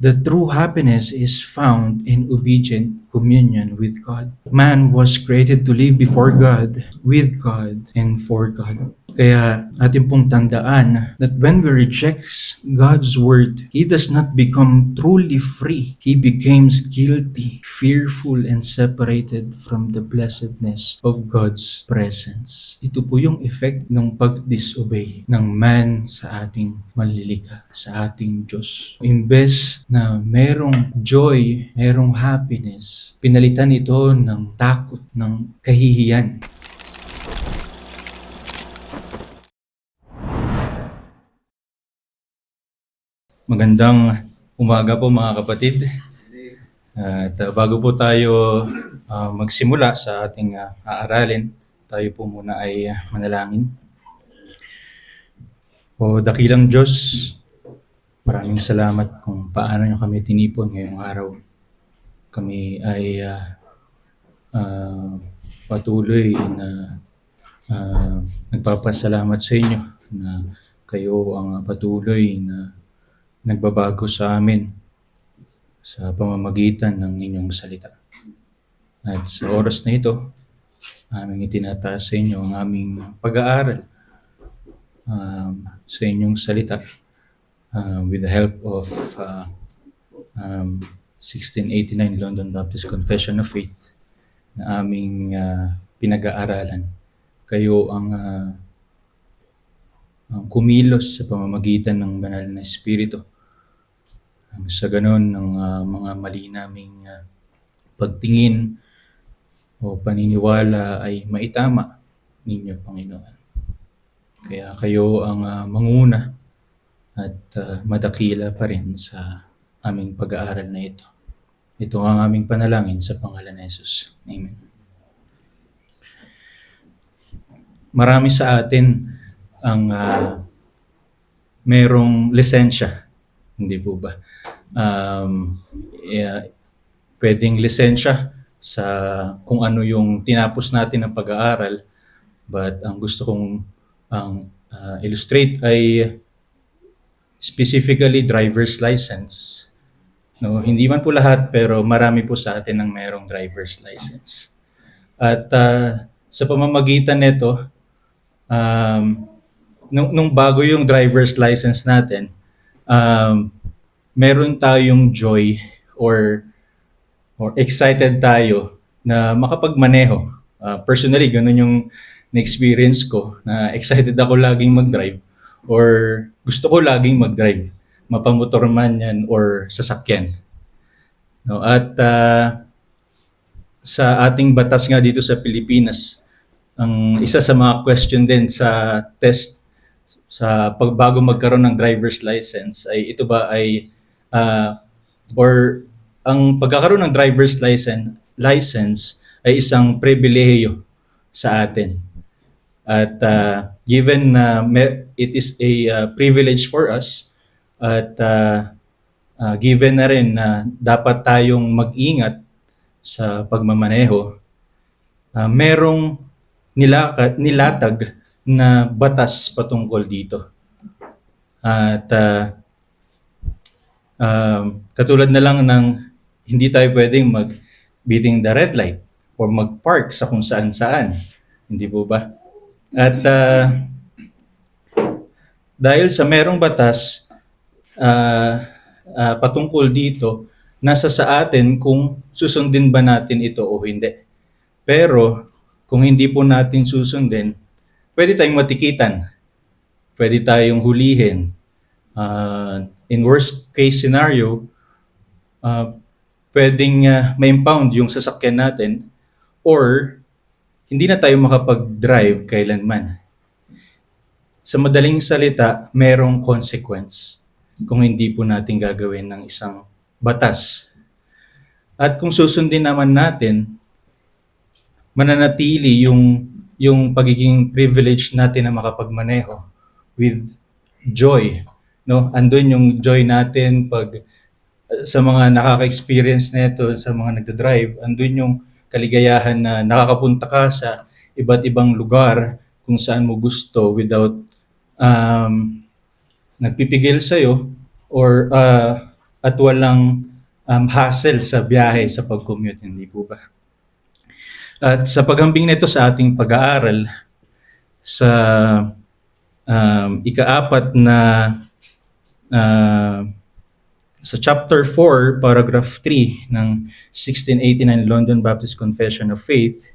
The true happiness is found in obedient communion with God. Man was created to live before God, with God, and for God. Kaya atin pong tandaan that when we reject God's word, He does not become truly free. He becomes guilty, fearful, and separated from the blessedness of God's presence. Ito po yung effect ng pag-disobey ng man sa ating manlilika, sa ating Diyos. Imbes na merong joy, merong happiness, pinalitan ito ng takot, ng kahihiyan. Magandang umaga po mga kapatid. At bago po tayo magsimula sa ating aaralin, tayo po muna ay manalangin. O dakilang Diyos, maraming salamat kung paano niyo kami tinipon ngayong araw. Kami ay patuloy na nagpapasalamat sa inyo na kayo ang patuloy na nagbabago sa amin sa pamamagitan ng inyong salita. At sa oras na ito, aming itinataas sa inyo ang aming pag-aaral sa inyong salita with the help of 1689 London Baptist Confession of Faith na aming pinag-aaralan. Kayo ang kumilos sa pamamagitan ng banal na Espiritu. Sa ganon, ng mga mali naming pagtingin o paniniwala ay maitama ninyo, Panginoon. Kaya kayo ang manguna at madakila pa rin sa aming pag-aaral na ito. Ito ang aming panalangin sa pangalan ni Jesus. Amen. Marami sa atin ang merong lisensya. Hindi po ba? Pwedeng lisensya sa kung ano yung tinapos natin ng pag-aaral, but ang gusto kong illustrate ay specifically driver's license. No, hindi man po lahat, pero marami po sa atin ang merong driver's license. At sa pamamagitan nito, nung bago yung driver's license natin, meron tayong joy or excited tayo na makapagmaneho. Personally, ganun yung na-experience ko, na excited ako laging mag-drive or gusto ko laging mag-drive, mapamotor man yan or sasakyan. No, at sa ating batas nga dito sa Pilipinas, ang isa sa mga question din sa test sa pagbago magkaroon ng driver's license ay ito ba ay or ang pagkakaroon ng driver's license ay isang pribilehiyo sa atin. At given na it is a privilege for us at given na rin na dapat tayong mag-ingat sa pagmamaneho, merong nilatag na batas patungkol dito. At katulad na lang ng hindi tayo pwedeng mag-beating the red light or mag-park sa kung saan-saan. Hindi po ba? At dahil sa merong batas patungkol dito, nasa sa atin kung susundin ba natin ito o hindi. Pero kung hindi po natin susundin, pwede tayong matikitan, pwede tayong hulihin. In worst case scenario, pwedeng ma-impound yung sasakyan natin or hindi na tayo makapag-drive kailanman. Sa madaling salita, merong consequence kung hindi po natin gagawin ng isang batas. At kung susundin naman natin, mananatili yung pagiging privilege natin na makapagmaneho with joy. No, andun yung joy natin pag sa mga nakaka-experience nito, sa mga nagda-drive, andun yung kaligayahan na nakakapunta ka sa iba't ibang lugar kung saan mo gusto without nagpipigil sa'yo or at walang hassle sa biyahe sa pag-commute, hindi po ba? At sa paghambing nito sa ating pag-aaral sa ika-4 na sa chapter 4, paragraph 3 ng 1689 London Baptist Confession of Faith.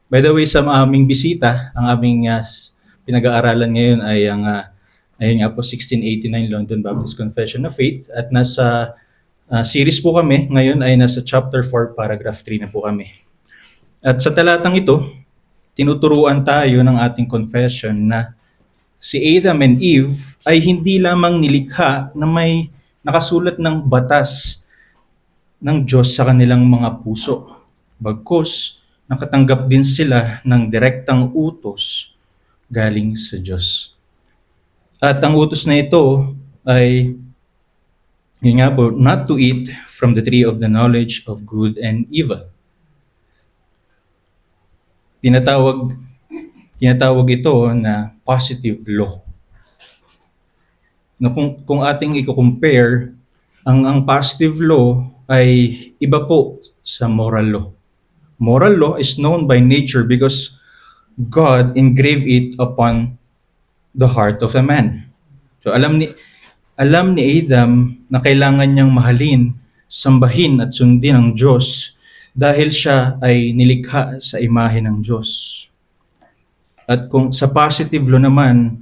By the way, sa aming bisita, ang aming pinag-aaralan ngayon ay ang ayun nga po, 1689 London Baptist Confession of Faith, at nasa series po kami. Ngayon ay nasa chapter 4, paragraph 3 na po kami. At sa talatang ito, tinuturuan tayo ng ating confession na si Adam and Eve ay hindi lamang nilikha na may nakasulat ng batas ng Diyos sa kanilang mga puso. Bagkus, nakatanggap din sila ng direktang utos galing sa Diyos. At ang utos na ito ay, yun nga po, not to eat from the tree of the knowledge of good and evil. Tinatawag ito na positive law. Na kung ating i-compare, ang positive law ay iba po sa moral law. Moral law is known by nature because God engraved it upon the heart of a man. So alam ni Adam na kailangan niyang mahalin, sambahin at sundin ang Diyos dahil siya ay nilikha sa imahe ng Diyos. At kung sa positive law naman,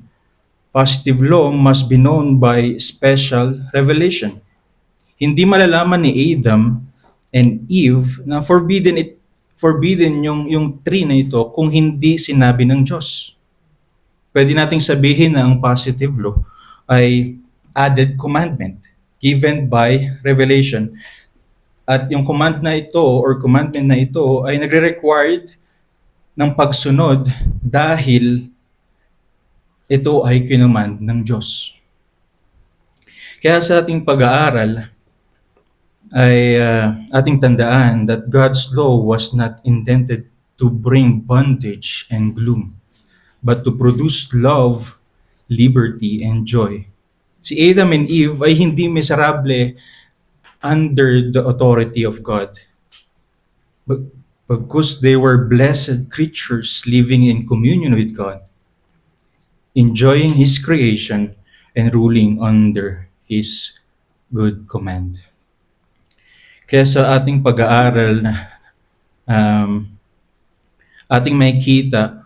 positive law must be known by special revelation. Hindi malalaman ni Adam and Eve na forbidden yung tree na ito kung hindi sinabi ng Diyos. Pwede nating sabihin na ang positive law ay added commandment given by revelation. At yung commandment na ito ay nagre-required ng pagsunod dahil ito ay kinumand ng Diyos. Kaya sa ating pag-aaral ay ating tandaan that God's law was not intended to bring bondage and gloom, but to produce love, liberty, and joy. Si Adam and Eve ay hindi miserable under the authority of God, because they were blessed creatures living in communion with God, enjoying His creation and ruling under His good command. Kaya sa ating pag-aaral na ating makikita,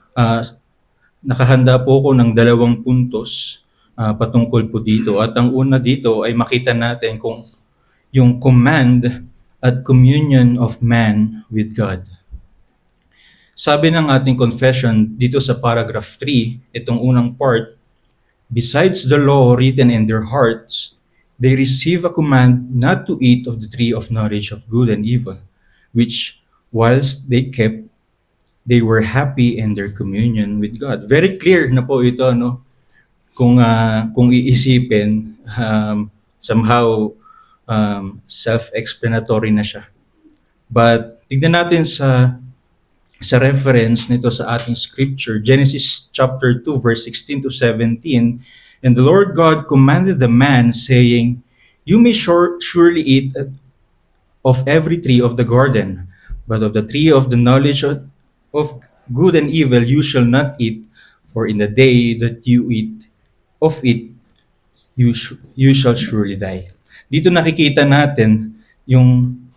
nakahanda po ako ng 2 puntos patungkol po dito. At ang una dito ay makita natin kung yung command at communion of man with God. Sabi ng ating confession dito sa paragraph 3, itong unang part, besides the law written in their hearts, they receive a command not to eat of the tree of knowledge of good and evil, which whilst they kept, they were happy in their communion with God. Very clear na po ito, no? Kung iisipin, somehow self-explanatory na siya. But tignan natin sa reference nito sa ating scripture, Genesis chapter 2 verse 16 to 17, and the Lord God commanded the man, saying, you may surely eat of every tree of the garden, but of the tree of the knowledge of good and evil you shall not eat, for in the day that you eat of it, you shall surely die. Dito nakikita natin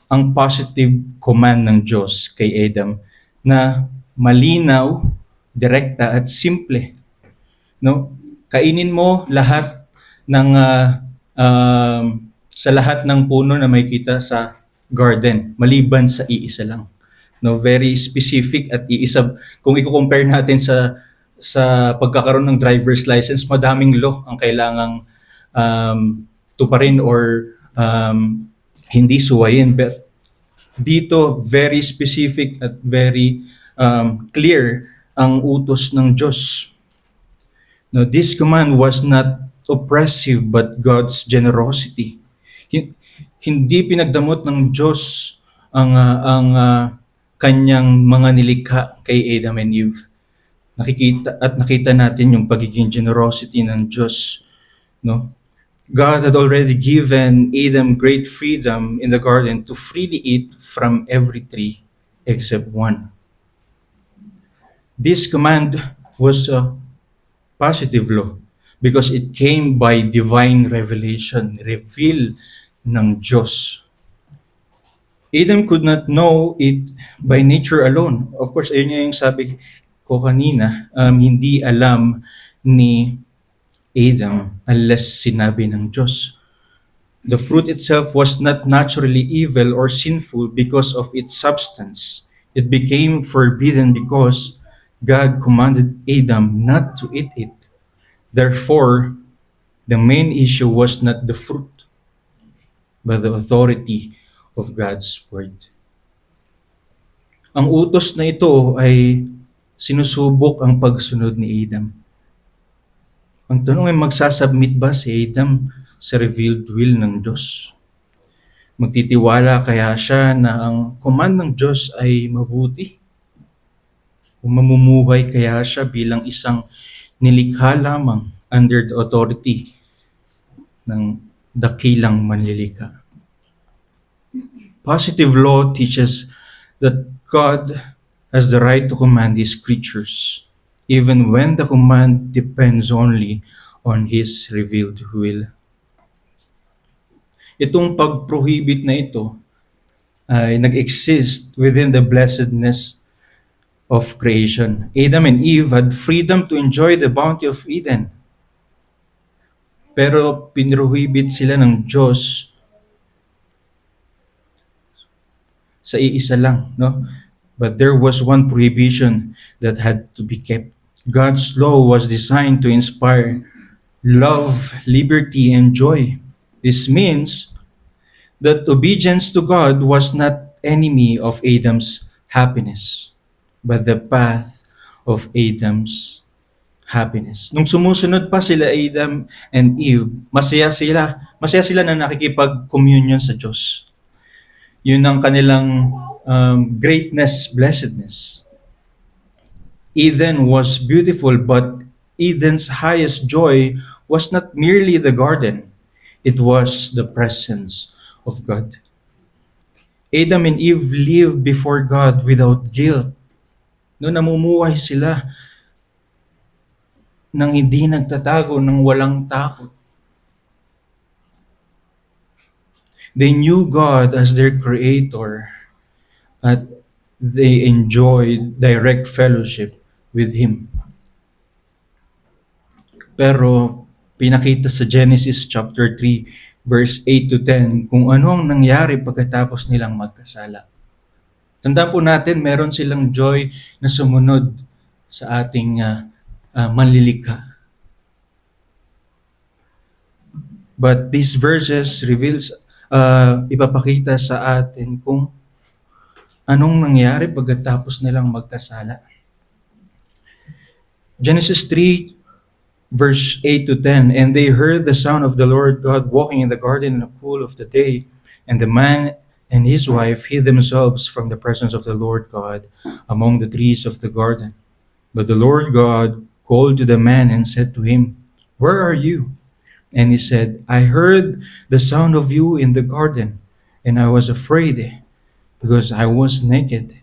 ang positive command ng Diyos kay Adam na malinaw, direkta at simple. No? Kainin mo lahat ng sa lahat ng puno na makikita sa garden, maliban sa iisa lang. No, very specific at iisa. Kung i-compare natin sa pagkakaroon ng driver's license, madaming law ang kailangang tuparin or hindi suwayin. But dito, very specific at very clear ang utos ng Diyos. Now, this command was not oppressive but God's generosity. Hindi pinagdamot ng Diyos ang kanyang mga nilikha kay Adam and Eve. Nakita natin yung pagiging generosity ng Diyos, no? God had already given Adam great freedom in the garden to freely eat from every tree except one. This command was a positive law because it came by divine revelation, reveal ng Diyos. Adam could not know it by nature alone. Of course, ayun nga yung sabi ko kanina, hindi alam ni Adam unless sinabi ng Diyos. The fruit itself was not naturally evil or sinful because of its substance. It became forbidden because God commanded Adam not to eat it. Therefore, the main issue was not the fruit, but the authority of God's word. Ang utos na ito ay sinusubok ang pagsunod ni Adam. Ang tanong ay magsasubmit ba si Adam sa revealed will ng Diyos? Magtitiwala kaya siya na ang command ng Diyos ay mabuti? O mamumuhay kaya siya bilang isang nilikha lamang under the authority ng dakilang manlilikha? Positive law teaches that God has the right to command His creatures, even when the command depends only on His revealed will. Itong pag-prohibit na ito ay nag-exist within the blessedness of creation. Adam and Eve had freedom to enjoy the bounty of Eden. Pero pinrohibit sila ng Diyos sa iisa lang, no? But there was one prohibition that had to be kept. God's law was designed to inspire love, liberty, and joy. This means that obedience to God was not enemy of Adam's happiness, but the path of Adam's happiness. Nung sumusunod pa sila Adam and Eve, masaya sila na nakikipag-communion sa Diyos. Yun ang kanilang greatness, blessedness. Eden was beautiful, but Eden's highest joy was not merely the garden. It was the presence of God. Adam and Eve lived before God without guilt. No, namumuhay sila nang hindi nagtatago, nang walang takot. They knew God as their creator at they enjoyed direct fellowship with Him. Pero pinakita sa Genesis chapter 3 verse 8 to 10 kung ano ang nangyari pagkatapos nilang magkasala. Tandaan po natin, meron silang joy na sumunod sa ating manlilikha. But these verses reveals, ipapakita sa atin kung anong nangyari pagkatapos nilang magkasala. Genesis 3 verse 8 to 10, and they heard the sound of the Lord God walking in the garden in the cool of the day, and the man and his wife hid themselves from the presence of the Lord God among the trees of the garden. But the Lord God called to the man and said to him, "Where are you?" And he said, "I heard the sound of you in the garden, and I was afraid because I was naked,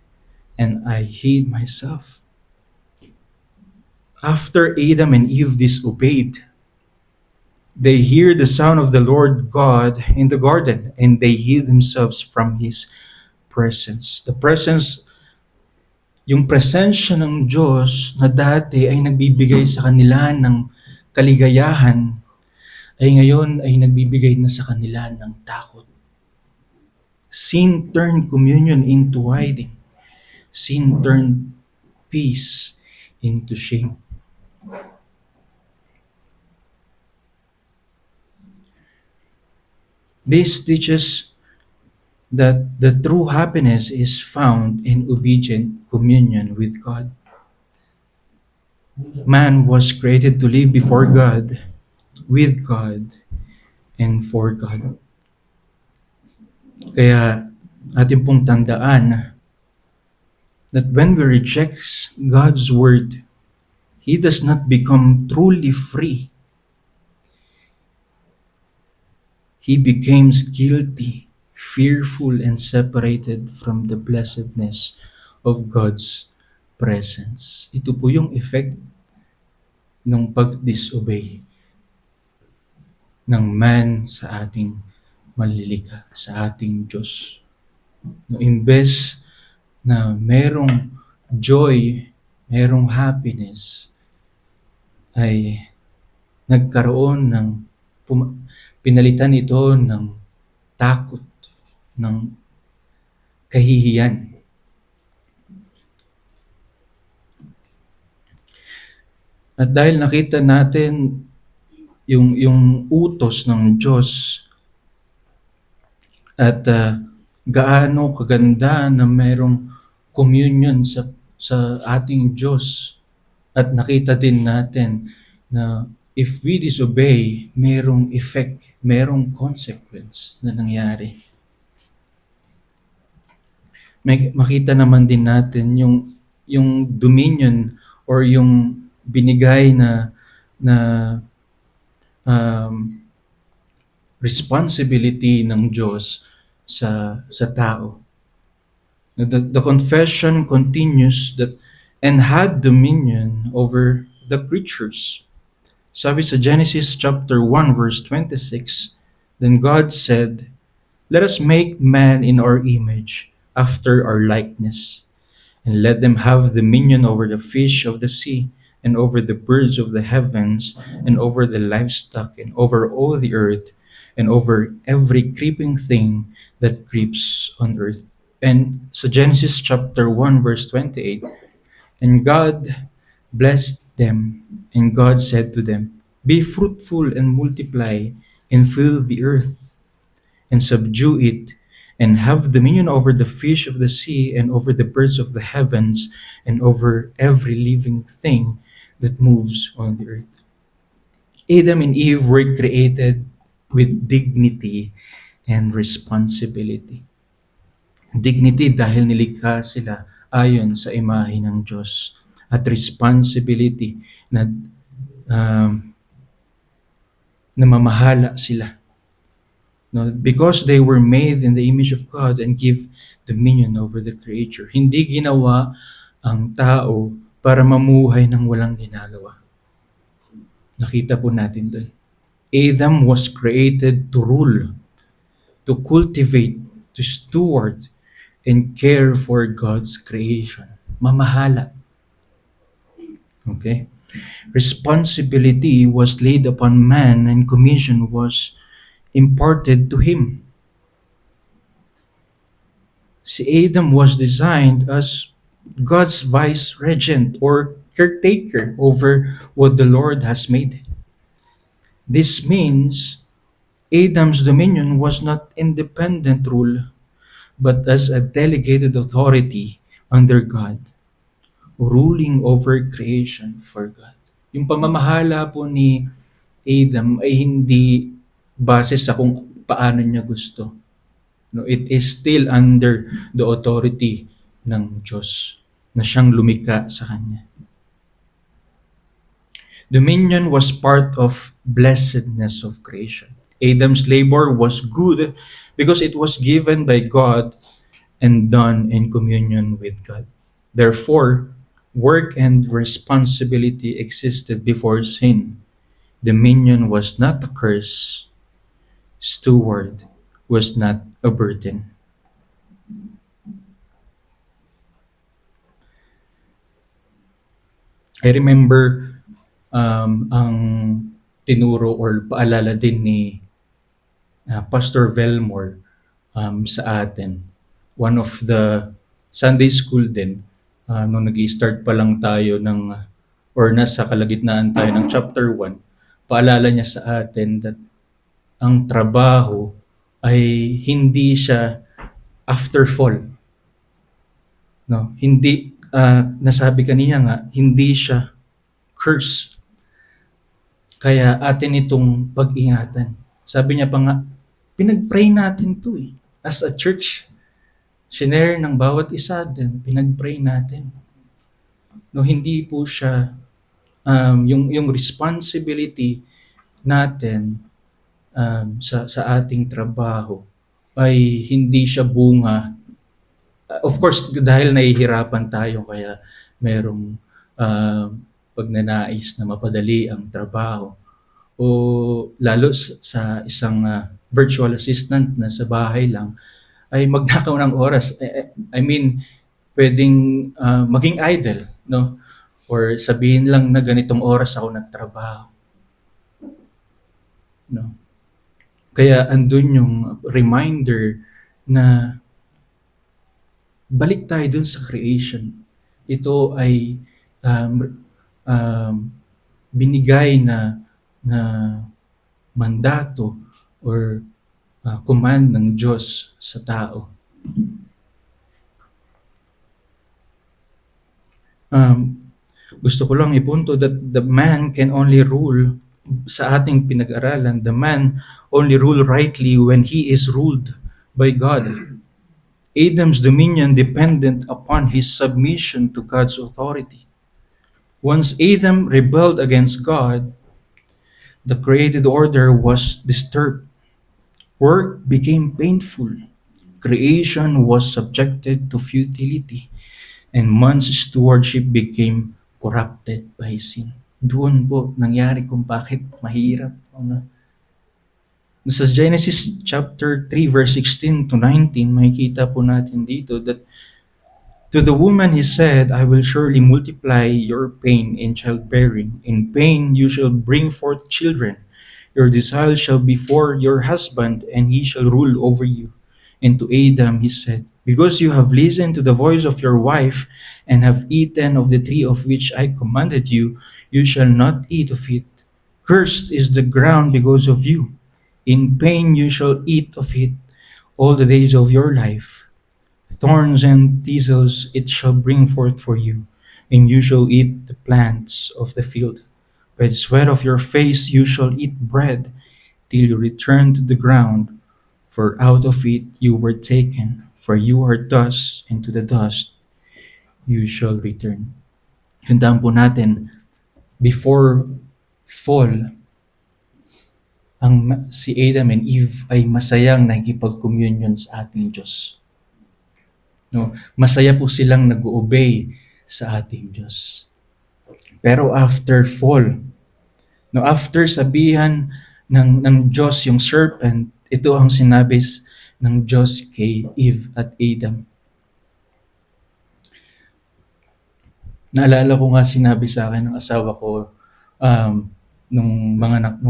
and I hid myself." After Adam and Eve disobeyed, they hear the sound of the Lord God in the garden, and they hid themselves from His presence. Yung presensya ng Diyos na dati ay nagbibigay sa kanila ng kaligayahan, ay ngayon ay nagbibigay na sa kanila ng takot. Sin turned communion into hiding. Sin turned peace into shame. This teaches that the true happiness is found in obedient communion with God. Man was created to live before God, with God, and for God. Kaya atin pong tandaan that when we reject God's word, He does not become truly free. he became guilty, fearful, and separated from the blessedness of God's presence. Ito po yung effect ng pag-disobey ng man sa ating manlilikha, sa ating Diyos. No, imbes na merong joy, merong happiness, ay nagkaroon ng pinalitan ito ng takot, ng kahihiyan. At dahil nakita natin yung utos ng Diyos at gaano kaganda na merong communion sa ating Diyos, at nakita din natin na if we disobey, merong effect, merong consequence na nangyari. Makita naman din natin yung dominion or yung binigay na responsibility ng Diyos sa tao. The confession continues that and had dominion over the creatures. Sabi sa Genesis chapter 1 verse 26, then God said, "Let us make man in our image, after our likeness, and let them have dominion over the fish of the sea, and over the birds of the heavens, and over the livestock, and over all the earth, and over every creeping thing that creeps on earth." And sa Genesis chapter 1 verse 28, and God blessed them, and God said to them, "Be fruitful and multiply, and fill the earth, and subdue it, and have dominion over the fish of the sea, and over the birds of the heavens, and over every living thing that moves on the earth." Adam and Eve were created with dignity and responsibility. Dignity dahil nilikha sila ayon sa imahe ng Diyos, at responsibility na namamahala sila. No, because they were made in the image of God and give dominion over the creature. Hindi ginawa ang tao para mamuhay ng walang ginagawa. Nakita po natin doon. Adam was created to rule, to cultivate, to steward, and care for God's creation. Mamahala. Okay? Responsibility was laid upon man, and commission was imparted to him. Si Adam was designed as God's vice-regent or caretaker over what the Lord has made. This means Adam's dominion was not independent rule, but as a delegated authority under God, ruling over creation for God. Yung pamamahala po ni Adam ay hindi base sa kung paano niya gusto. No, it is still under the authority ng Diyos na siyang lumikha sa kanya. Dominion was part of blessedness of creation. Adam's labor was good because it was given by God and done in communion with God. Therefore, work and responsibility existed before sin. Dominion was not a curse. Steward was not a burden. I remember ang tinuro or paalala din ni Pastor Velmore sa atin. One of the Sunday school din, nung nag-i-start pa lang tayo or nasa kalagitnaan tayo ng chapter 1, paalala niya sa atin that ang trabaho ay hindi siya after fall. No, hindi nasabi kanina nga, hindi siya curse. Kaya atin itong pag-ingatan. Sabi niya pa nga, pinag-pray natin to as a church. Shinare ng bawat isa din, pinag-pray natin. No, hindi po siya yung responsibility natin sa ating trabaho ay hindi siya bunga. Of course, dahil nahihirapan tayo kaya merong pagnanais na mapadali ang trabaho. O lalo sa isang virtual assistant na sa bahay lang, ay magnakaw ng oras. I mean, pwedeng maging idle, no? Or sabihin lang na ganitong oras ako nagtrabaho. No? Kaya andun yung reminder na balik tayo dun sa creation. Ito ay binigay na mandato or command ng Diyos sa tao. Gusto ko lang ipunto that the man can only rule, sa ating pinag-aralan, the man only rule rightly when he is ruled by God. Adam's dominion depended upon his submission to God's authority. Once Adam rebelled against God, the created order was disturbed. Work became painful. Creation was subjected to futility, and man's stewardship became corrupted by sin. Doon po nangyari kung bakit mahirap. Sa Genesis chapter 3 verse 16 to 19, makikita po natin dito that to the woman he said, I will surely multiply your pain in childbearing. In pain you shall bring forth children. Your desire shall be for your husband, and he shall rule over you. And to Adam he said, because you have listened to the voice of your wife, and have eaten of the tree of which I commanded you, you shall not eat of it. Cursed is the ground because of you. In pain you shall eat of it all the days of your life. Thorns and thistles it shall bring forth for you, and you shall eat the plants of the field. By the sweat of your face you shall eat bread, till you return to the ground, for out of it you were taken, for you are dust, and to the dust you shall return. Tandaan po natin, before fall, si Adam and Eve ay masayang nakikipag-communion sa ating Diyos. No, masaya po silang nag-obey sa ating Diyos. Pero after fall, no, after sabihan ng Diyos yung serpent, ito ang sinabi ng Diyos kay Eve at Adam. Naalala ko nga, sinabi sa akin ng asawa ko nung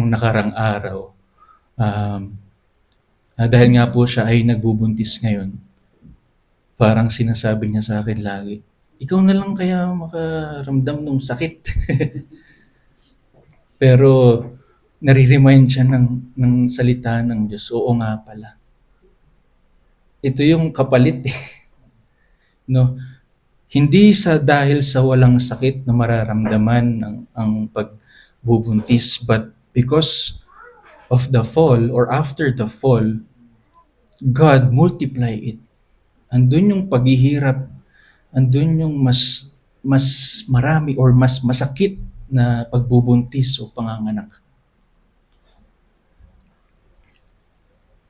nakarang araw, dahil nga po siya ay nagbubuntis ngayon, parang sinasabi niya sa akin lagi, ikaw na lang kaya makaramdam ng sakit. Pero nare-remind siya ng salita ng Diyos, oo nga pala. Ito yung kapalit no? Hindi dahil sa walang sakit na mararamdaman ang pagbubuntis, but because of the fall or after the fall, God multiply it. Andun yung paghihirap, andun yung mas marami or mas masakit na pagbubuntis o panganganak.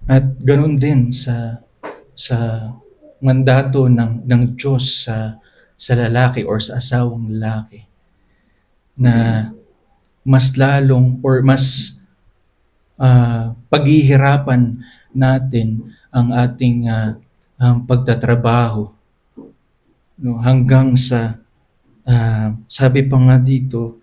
At ganoon din sa mandato ng Diyos sa lalaki or sa asawang lalaki, na mas lalong or mas paghihirapan natin ang ating pagtatrabaho, no, hanggang sa sabi pa nga dito,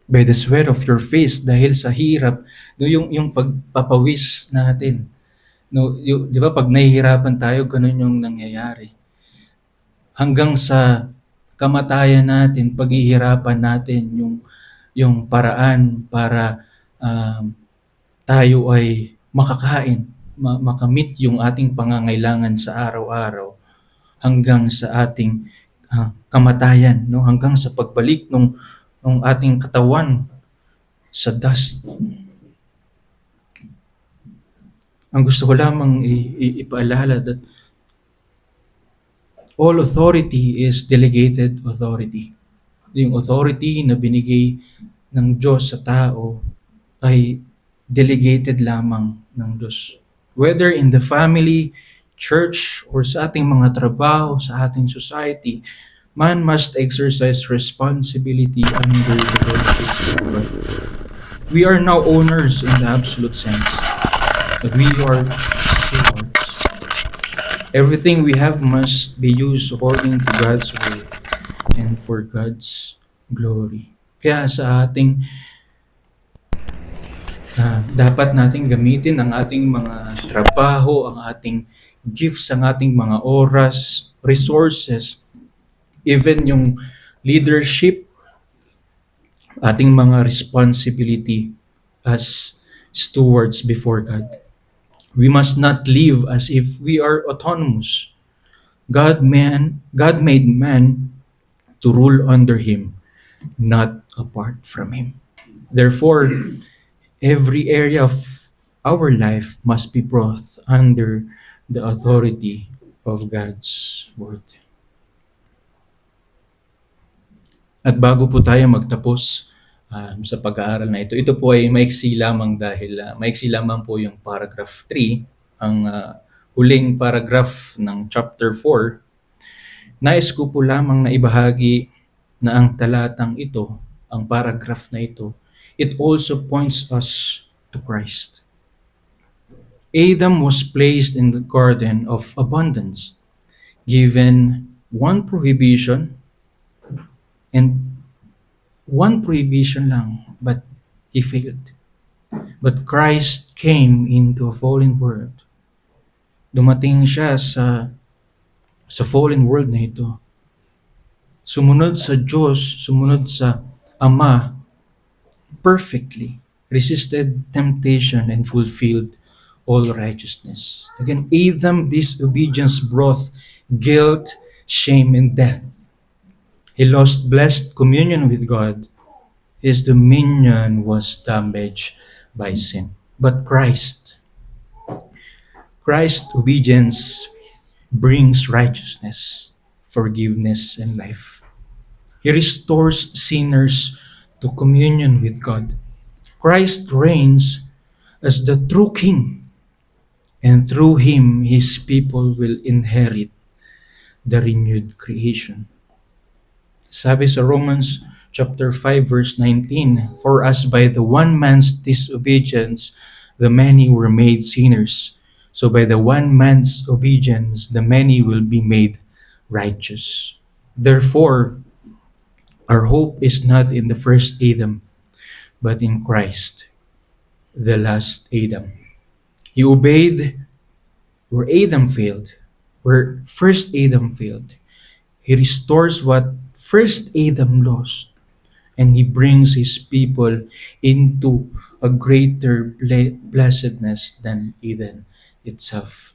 by the sweat of your face, dahil sa hirap, no, yung pagpapawis natin, no, di ba pag nahihirapan tayo, ganun yung nangyayari. Hanggang sa kamatayan natin, paghihirapan natin yung paraan para tayo ay makakain, makamit yung ating pangangailangan sa araw-araw, hanggang sa ating kamatayan, no, hanggang sa pagbalik ng ating katawan sa dust. Ang gusto ko lamang ipaalala that all authority is delegated authority. yung authority na binigay ng Diyos sa tao ay delegated lamang ng Diyos. Whether in the family, church, or sa ating mga trabaho, sa ating society, man must exercise responsibility under the lordship of God. We are now owners in the absolute sense, but we are stewards. Everything we have must be used according to God's will and for God's glory. Kaya sa ating dapat nating gamitin ang ating mga trabaho, ang ating gifts, ang ating mga oras, resources, even yung leadership, ating mga responsibility as stewards before God. We must not live as if we are autonomous. God made man to rule under him, not apart from him. Therefore, every area of our life must be brought under the authority of God's word. At bago po tayo magtapos sa pag-aaral na ito po ay maiksi lamang dahil maiksi lamang po yung paragraph 3, ang huling paragraph ng chapter 4. Nais ko po lamang na ibahagi na ang talatang ito, ang paragraph na ito, it also points us to Christ. Adam was placed in the garden of abundance, given one prohibition lang, but he failed. But Christ came into a fallen world. Dumating siya sa fallen world na ito. Sumunod sa Diyos, sumunod sa Ama perfectly, resisted temptation and fulfilled all righteousness. Again, Adam's disobedience brought guilt, shame, and death. He lost blessed communion with God. His dominion was damaged by sin. But Christ's obedience brings righteousness, forgiveness, and life. He restores sinners to communion with God. Christ reigns as the true King, and through him, his people will inherit the renewed creation. Sabi sa Romans chapter 5 verse 19, for as by the one man's disobedience, the many were made sinners, so by the one man's obedience, the many will be made righteous. Therefore, our hope is not in the first Adam, but in Christ, the last Adam. He obeyed where Adam failed, where first Adam failed. He restores what first Adam lost, and he brings his people into a greater blessedness than Eden itself.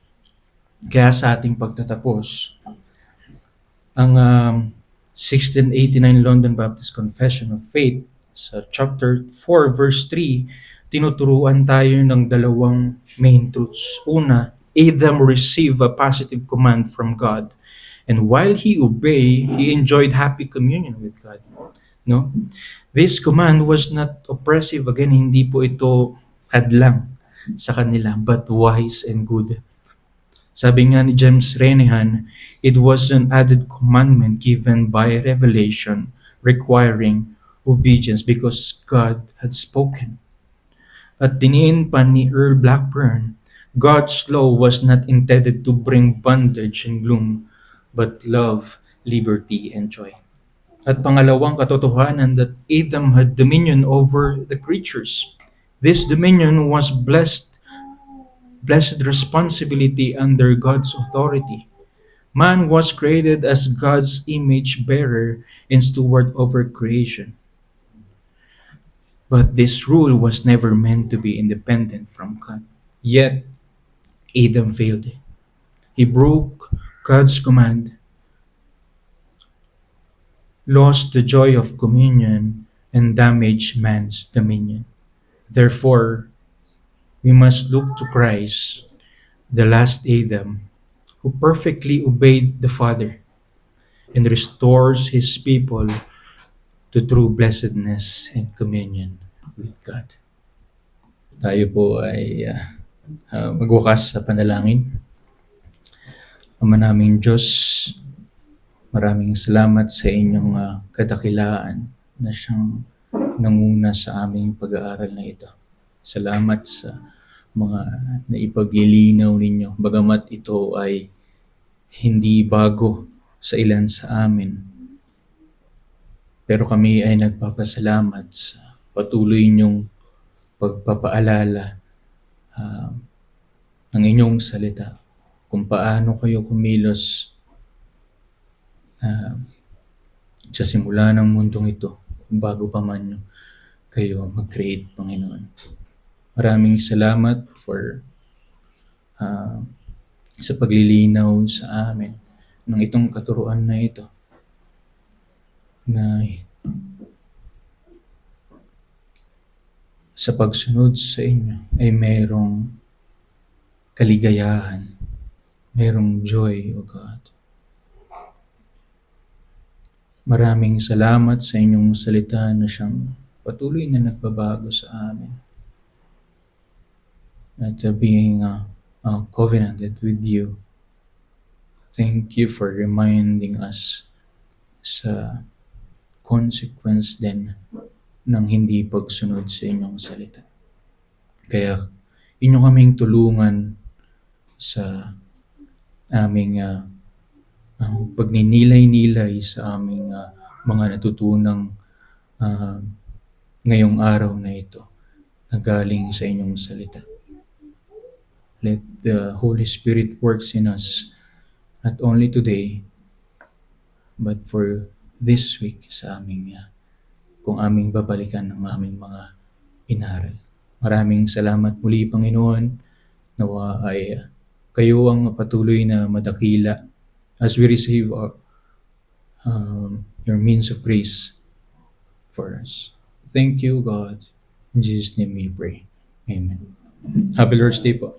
Kaya sa ating pagtatapos, ang 1689 London Baptist Confession of Faith sa chapter 4 verse 3, tinuturuan tayo ng dalawang main truths. Una, Adam received a positive command from God, and while he obeyed, he enjoyed happy communion with God. No? This command was not oppressive. Again, hindi po ito hadlang sa kanila, but wise and good. Sabi nga ni James Renihan, it was an added commandment given by revelation, requiring obedience because God had spoken. At diniin pa ni Earl Blackburn, God's law was not intended to bring bondage and gloom, but love, liberty, and joy. At pangalawang katotohanan that Adam had dominion over the creatures. This dominion was blessed responsibility under God's authority. Man was created as God's image bearer and steward over creation. But this rule was never meant to be independent from God. Yet, Adam failed. He broke God's command, lost the joy of communion, and damaged man's dominion. Therefore, we must look to Christ, the last Adam, who perfectly obeyed the Father and restores his people to true blessedness and communion with God. Tayo po ay magwakas sa panalangin. Ama naming Diyos, maraming salamat sa inyong kadakilaan na siyang nanguna sa aming pag-aaral na ito. Salamat sa mga naipaglilinaw ninyo, bagamat ito ay hindi bago sa ilan sa amin. Pero kami ay nagpapasalamat sa patuloy niyong pagpapaalala ng inyong salita, kung paano kayo kumilos sa simula ng mundong ito, bago pa man kayo mag-create, Panginoon. Maraming salamat sa paglilinaw sa amin ng itong katuruan na ito, na sa pagsunod sa inyo ay mayroong kaligayahan, mayroong joy, O God. Maraming salamat sa inyong salita na siyang patuloy na nagbabago sa amin. At being covenanted with you, thank you for reminding us sa consequence din ng hindi pagsunod sa inyong salita. Kaya inyo kaming tulungan sa aming pagninilay-nilay sa aming mga natutunang ngayong araw na ito na galing sa inyong salita. Let the Holy Spirit works in us, not only today, but for this week sa aming kung aming babalikan ng aming mga inaral. Maraming salamat muli, Panginoon. Nawa ay kayo ang patuloy na madakila as we receive your means of grace for us. Thank you, God. In Jesus' name we pray. Amen. Happy Lord's Day po.